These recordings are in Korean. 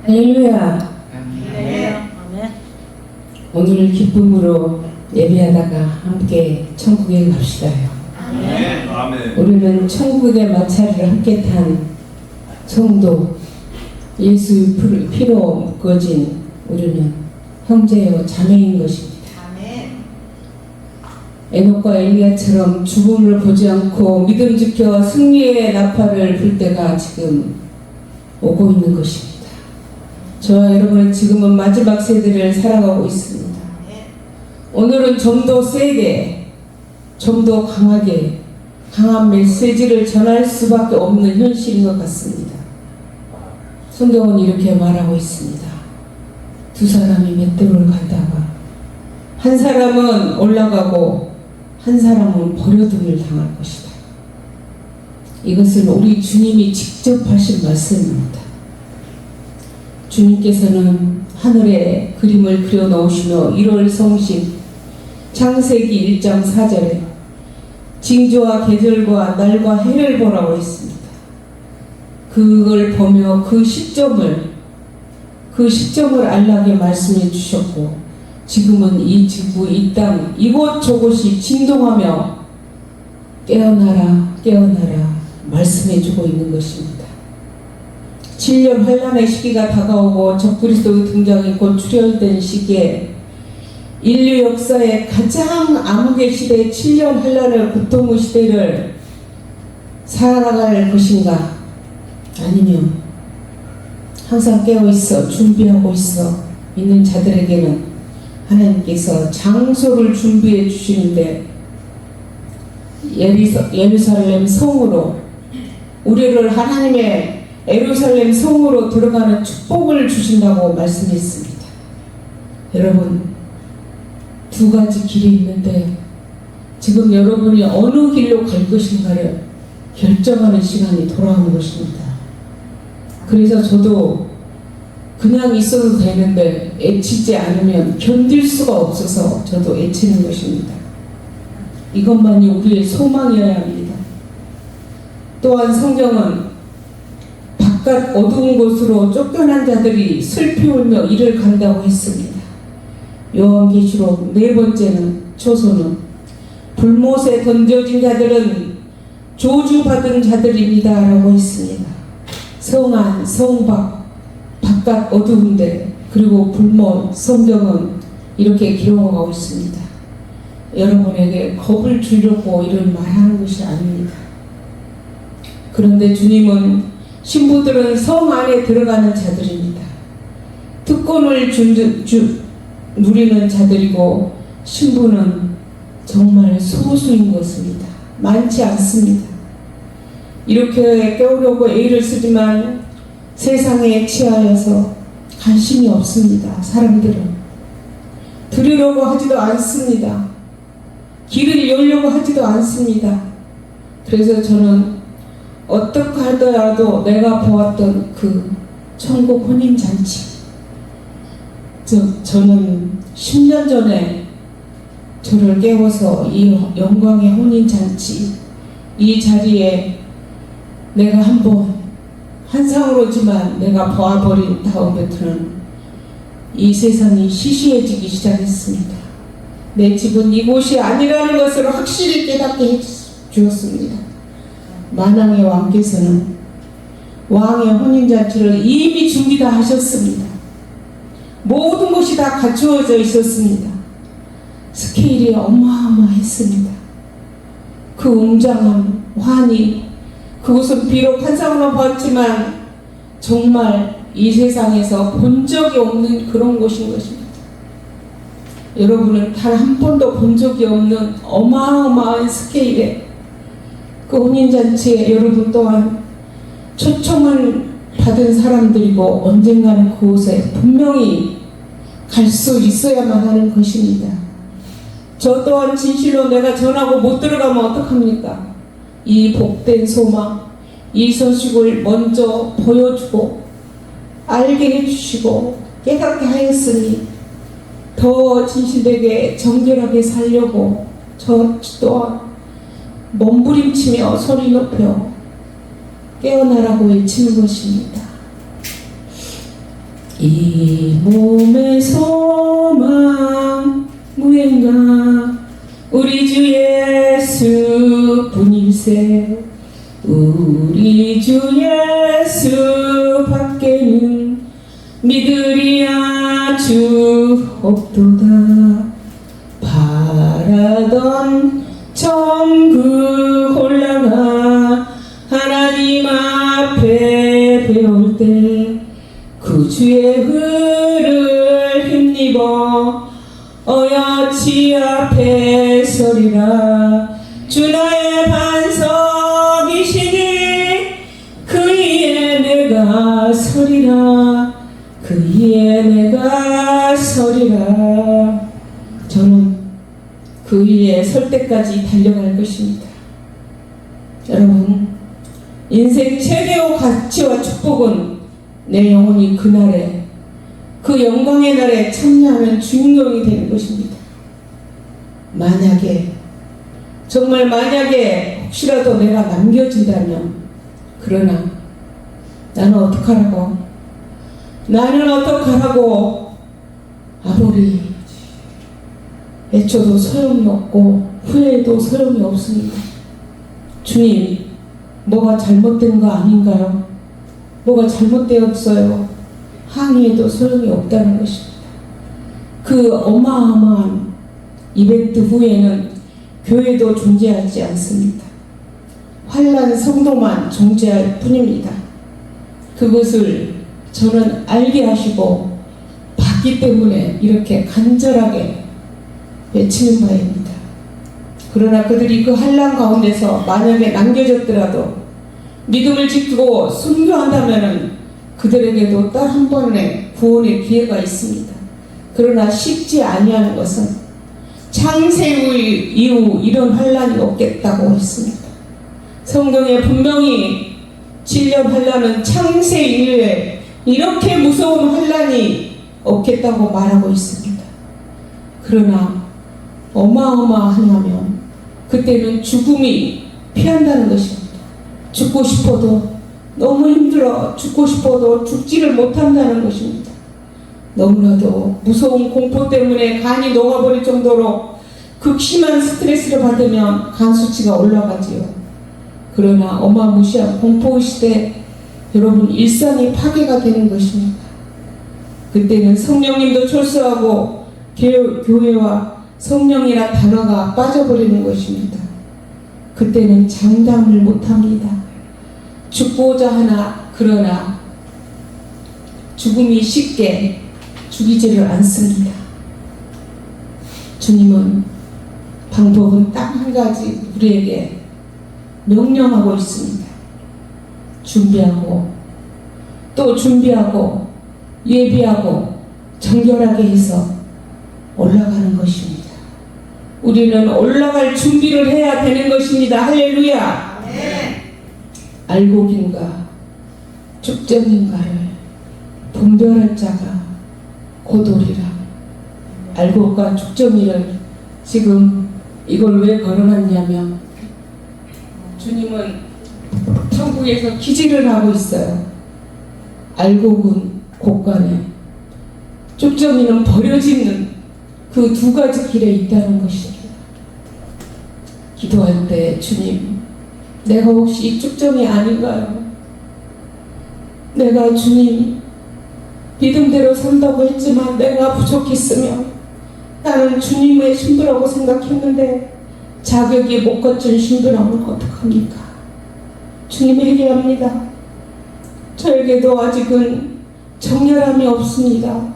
할렐루야. 아멘. 오늘 기쁨으로 예배하다가 함께 천국에 갑시다요. 아멘. 우리는 천국의 마차를 함께 탄 성도, 예수 피로 묶어진 우리는 형제요 자매인 것입니다. 에녹과 엘리야처럼 죽음을 보지 않고 믿음 지켜 승리의 나팔을 불 때가 지금 오고 있는 것입니다. 저와 여러분은 지금은 마지막 세대를 살아가고 있습니다. 오늘은 좀 더 세게, 좀 더 강하게, 강한 메시지를 전할 수밖에 없는 현실인 것 같습니다. 성경은 이렇게 말하고 있습니다. 두 사람이 맷돌을 가다가 한 사람은 올라가고 한 사람은 버려둠을 당할 것이다. 이것은 우리 주님이 직접 하신 말씀입니다. 주님께서는 하늘에 그림을 그려 놓으시며 1월 성신 창세기 1장 4절에 징조와 계절과 날과 해를 보라고 했습니다. 그걸 보며 그 시점을 알라게 말씀해 주셨고, 지금은 이 지구, 이 땅, 이곳저곳이 진동하며 깨어나라, 깨어나라 말씀해 주고 있는 것입니다. 7년 환란의 시기가 다가오고 적그리스도 등장이 곧 출현된 시기에 인류 역사의 가장 암흑의 시대, 7년 환란의 고통의 시대를 살아갈 것인가? 아니면 항상 깨어있어 준비하고 있어 있는 자들에게는 하나님께서 장소를 준비해 주시는데, 예루살렘 성으로 우리를 하나님의 예루살렘 성으로 들어가는 축복을 주신다고 말씀했습니다. 여러분, 두 가지 길이 있는데 지금 여러분이 어느 길로 갈 것인가를 결정하는 시간이 돌아오는 것입니다. 그래서 저도 그냥 있어도 되는데 애치지 않으면 견딜 수가 없어서 저도 애치는 것입니다. 이것만이 우리의 소망이어야 합니다. 또한 성경은 바깥 어두운 곳으로 쫓겨난 자들이 슬피 울며 이를 간다고 했습니다. 요한계시록 4번째는 초소는 불못에 던져진 자들은 저주받은 자들입니다 라고 했습니다. 성안, 성밖, 바깥 어두운데, 그리고 불못, 성경은 이렇게 기록하고 있습니다. 여러분에게 겁을 주려고 이런 말하는 것이 아닙니다. 그런데 주님은 신부들은 성 안에 들어가는 자들입니다. 특권을 누리는 자들이고 신부는 정말 소수인 것입니다. 많지 않습니다. 이렇게 깨우려고 애를 쓰지만 세상에 취하여서 관심이 없습니다. 사람들은 드리려고 하지도 않습니다. 길을 열려고 하지도 않습니다. 그래서 저는 어떻게 하더라도 내가 보았던 그 천국 혼인잔치, 저는 10년 전에 저를 깨워서 이 영광의 혼인잔치, 이 자리에 내가 한번 환상으로지만 내가 보아버린 다음부터는 이 세상이 시시해지기 시작했습니다. 내 집은 이곳이 아니라는 것을 확실히 깨닫게 해주었습니다. 만왕의 왕께서는 왕의 혼인잔치를 이미 준비 다 하셨습니다. 모든 것이 다 갖추어져 있었습니다. 스케일이 어마어마했습니다. 그 웅장한 환희, 그것은 비록 환상으로 봤지만 정말 이 세상에서 본 적이 없는 그런 곳인 것입니다. 여러분은 단 한 번도 본 적이 없는 어마어마한 스케일의 그 혼인잔치에 여러분 또한 초청을 받은 사람들이고 언젠가는 그곳에 분명히 갈 수 있어야만 하는 것입니다. 저 또한 진실로 내가 전하고 못 들어가면 어떡합니까? 이 복된 소망, 이 소식을 먼저 보여주고 알게 해주시고 깨닫게 하였으니 더 진실되게 정결하게 살려고 저 또한 몸부림치며 소리 높여 깨어나라고 외치는 것입니다. 이 몸의 소망 무엔가 우리 주 예수 뿐일세. 우리 주 예수 밖에는 믿으리야 주 없도다. 바라던 천국 올라가 하나님 앞에 배울 때 그 주의 흐를 힘입어 어여치 앞에 서리라. 주 나의 반석이시니 그 위에 내가 서리라. 그 위에 내가 서리라. 저는 그 위에 설 때까지 달려갈 것입니다. 여러분, 인생 최대의 가치와 축복은 내 영혼이 그날에 그 영광의 날에 참여하는 주인공이 되는 것입니다. 만약에 정말 만약에 혹시라도 내가 남겨진다면, 그러나 나는 어떡하라고? 나는 어떡하라고? 아무리 애초도 소용이 없고 후회해도 소용이 없습니다. 주님, 뭐가 잘못된 거 아닌가요? 뭐가 잘못되었어요? 항의해도 소용이 없다는 것입니다. 그 어마어마한 이벤트 후에는 교회도 존재하지 않습니다. 환난 성도만 존재할 뿐입니다. 그것을 저는 알게 하시고 봤기 때문에 이렇게 간절하게 외치는 바입니다. 그러나 그들이 그 환난 가운데서 만약에 남겨졌더라도 믿음을 지키고 순교한다면 그들에게도 딱 한 번의 구원의 기회가 있습니다. 그러나 쉽지 아니하는 것은 창세 이후 이런 환난이 없겠다고 했습니다. 성경에 분명히 7년 환난은 창세 이후에 이렇게 무서운 환난이 없겠다고 말하고 있습니다. 그러나 어마어마하냐면 그때는 죽음이 피한다는 것입니다. 죽고 싶어도 너무 힘들어 죽고 싶어도 죽지를 못한다는 것입니다. 너무나도 무서운 공포 때문에 간이 녹아버릴 정도로 극심한 스트레스를 받으면 간 수치가 올라가지요. 그러나 어마무시한 공포의 시대, 여러분 일상이 파괴가 되는 것입니다. 그때는 성령님도 철수하고 교회와 성령이란 단어가 빠져버리는 것입니다. 그때는 장담을 못합니다. 죽고자 하나 그러나 죽음이 쉽게 죽이지를 않습니다. 주님은 방법은 딱 한 가지 우리에게 명령하고 있습니다. 준비하고 또 준비하고 예비하고 정결하게 해서 올라가는 것입니다. 우리는 올라갈 준비를 해야 되는 것입니다. 할렐루야. 네. 알곡인가 죽정인가를 분별할 자가 고돌이라. 알곡과 죽정이를 지금 이걸 왜 걸어놨냐면 주님은 천국에서 기지를 하고 있어요. 알곡은 곳간에, 죽정이는 버려지는 그 두 가지 길에 있다는 것입니다. 기도할 때 주님, 내가 혹시 이 죽정이 아닌가요? 내가 주님 믿음대로 산다고 했지만 내가 부족했으며 나는 주님의 신부라고 생각했는데 자격이 못 갖춘 신부라면 어떡합니까? 주님에게 합니다. 저에게도 아직은 정결함이 없습니다.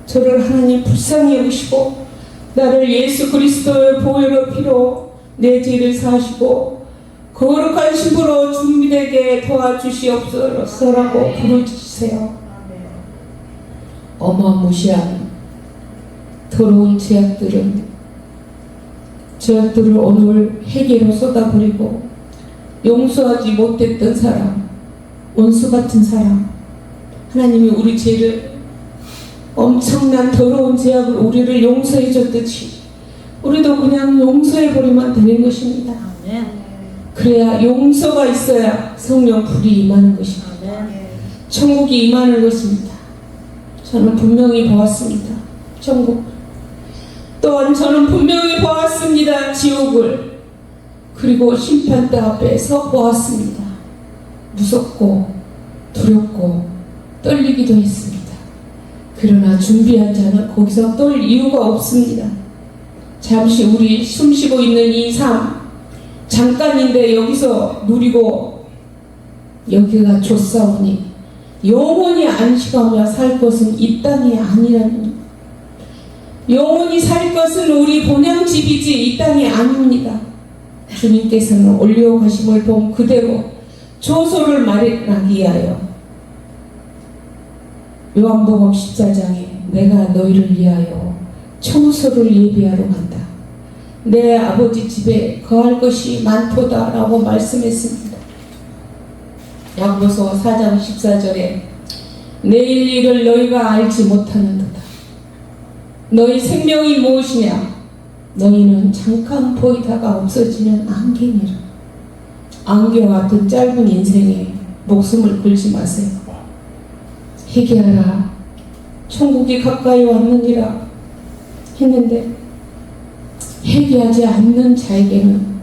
저를 하나님 불쌍히 여기시고 나를 예수 그리스도의 보혈의 피로 내 죄를 사하시고 거룩한 신부로 준비되게 도와주시옵소서라고 부르주세요. 어마무시한 더러운 죄악들을 오늘 회개로 쏟아버리고 용서하지 못했던 사람, 원수 같은 사람, 하나님이 우리 죄를 엄청난 더러운 죄악을 우리를 용서해 줬듯이 우리도 그냥 용서해 버리면 되는 것입니다. 아멘. 그래야 용서가 있어야 성령 불이 임하는 것입니다. 아멘. 천국이 임하는 것입니다. 저는 분명히 보았습니다. 천국. 또한 저는 분명히 보았습니다. 지옥을. 그리고 심판대 앞에 서 보았습니다. 무섭고 두렵고 떨리기도 했습니다. 그러나 준비한 자는 거기서 떨 이유가 없습니다. 잠시 우리 숨쉬고 있는 이 삶, 잠깐인데 여기서 누리고 여기가 좋사오니 영원히 안식하며 살 것은 이 땅이 아니라니. 영원히 살 것은 우리 본향집이지 이 땅이 아닙니다. 주님께서는 올리오 가심을 본 그대로 조소를 말하기 위하여 요한복음 14장에 내가 너희를 위하여 초소를 예비하러 간다. 내 아버지 집에 거할 것이 많도다 라고 말씀했습니다. 야고보서 4장 14절에 내일 일을 너희가 알지 못하는도다. 너희 생명이 무엇이냐? 너희는 잠깐 보이다가 없어지는 안개니라. 안개와 같은 짧은 인생에 목숨을 걸지 마세요. 회개하라. 천국이 가까이 왔느니라 했는데 회개하지 않는 자에게는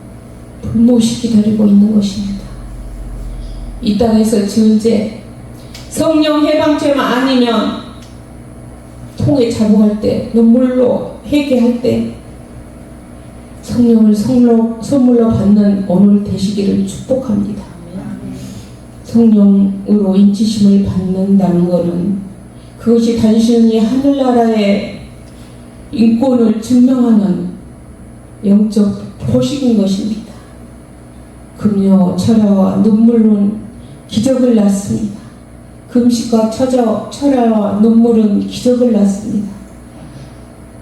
불못이 기다리고 있는 것입니다. 이 땅에서 지은 죄, 성령 해방죄만 아니면 통에 자복할 때, 눈물로 회개할 때 성령을 선물로 받는 오늘 되시기를 축복합니다. 성령으로 인치심을 받는다는 것은 그것이 단순히 하늘나라의 인권을 증명하는 영적 포식인 것입니다. 금요 철야와 눈물은 기적을 낳습니다. 금식과 철야와 눈물은 기적을 낳습니다.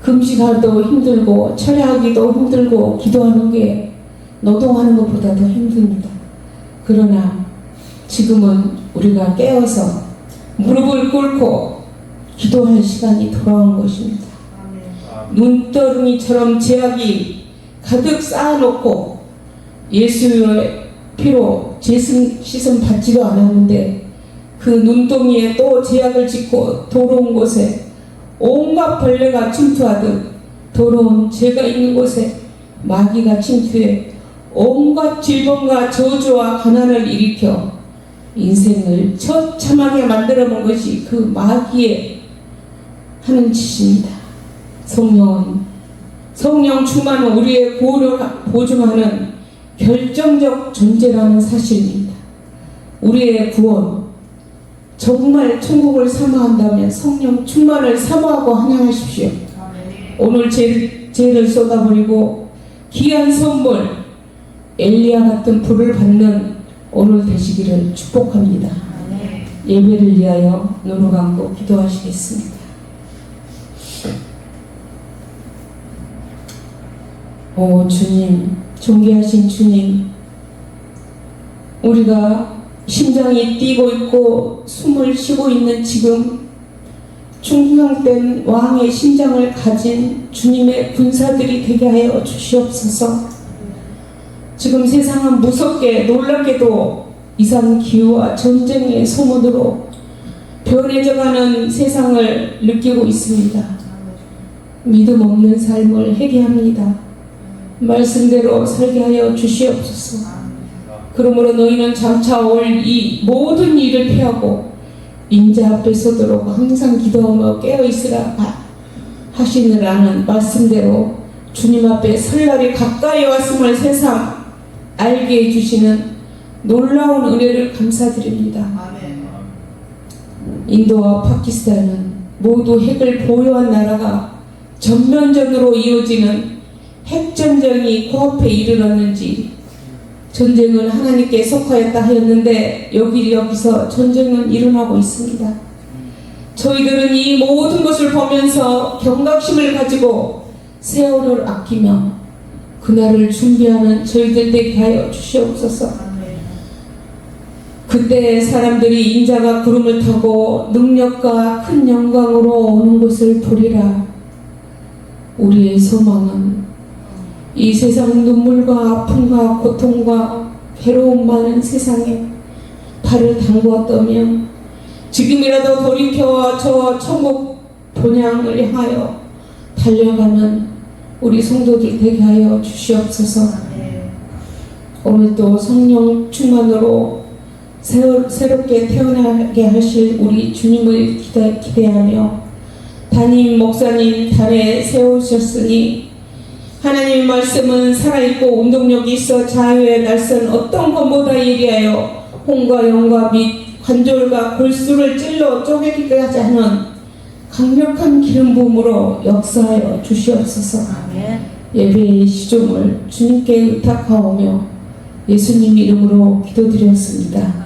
금식하기도 힘들고 철야하기도 힘들고 기도하는 게 노동하는 것보다 더 힘듭니다. 그러나 지금은 우리가 깨어서 무릎을 꿇고 기도할 시간이 돌아온 것입니다. 눈더덩이처럼 죄악이 가득 쌓아놓고 예수의 피로 씻음 받지도 않았는데 그 눈덩이에 또 죄악을 짓고 더러운 곳에 온갖 벌레가 침투하듯 더러운 죄가 있는 곳에 마귀가 침투해 온갖 질병과 저주와 가난을 일으켜 인생을 처참하게 만들어 놓은 것이 그 마귀의 하는 짓입니다. 성령 충만은 우리의 구원을 보증하는 결정적 존재라는 사실입니다. 우리의 구원, 정말 천국을 사모한다면 성령 충만을 사모하고 환영하십시오. 오늘 죄를 쏟아버리고 귀한 선물, 엘리야 같은 불을 받는 오늘 되시기를 축복합니다. 예배를 위하여 눈을 감고 기도하시겠습니다. 오 주님, 존귀하신 주님, 우리가 심장이 뛰고 있고 숨을 쉬고 있는 지금 충성된 왕의 심장을 가진 주님의 군사들이 되게 하여 주시옵소서. 지금 세상은 무섭게 놀랍게도 이상 기후와 전쟁의 소문으로 변해져가는 세상을 느끼고 있습니다. 믿음 없는 삶을 회개합니다. 말씀대로 살게 하여 주시옵소서. 그러므로 너희는 장차 올 이 모든 일을 피하고 인자 앞에 서도록 항상 기도하며 깨어있으라 하시느라는 말씀대로 주님 앞에 설날이 가까이 왔음을 새삼 알게 해주시는 놀라운 은혜를 감사드립니다. 인도와 파키스탄은 모두 핵을 보유한 나라가 전면전으로 이어지는 핵전쟁이 코앞에 이르렀는지 전쟁은 하나님께 속하였다 하였는데 여기서 전쟁은 일어나고 있습니다. 저희들은 이 모든 것을 보면서 경각심을 가지고 세월을 아끼며 그날을 준비하는 저희들 되게 하여 주시옵소서. 그때 사람들이 인자가 구름을 타고 능력과 큰 영광으로 오는 것을 보리라. 우리의 소망은 이 세상 눈물과 아픔과 고통과 괴로움 많은 세상에 발을 담그었다며 지금이라도 돌이켜 저 천국 본향을 향하여 달려가는 우리 성도들 되게 하여 주시옵소서. 오늘도 성령 충만으로 새롭게 태어나게 하실 우리 주님을 기대하며 담임 목사님 단에 세우셨으니 하나님의 말씀은 살아있고 운동력이 있어 자유의 날선 어떤 것보다 예리하여 혼과 영과 및 관절과 골수를 찔러 쪼개기까지 하는 강력한 기름 부음으로 역사하여 주시옵소서. 예배의 시종을 주님께 의탁하오며 예수님 이름으로 기도드렸습니다.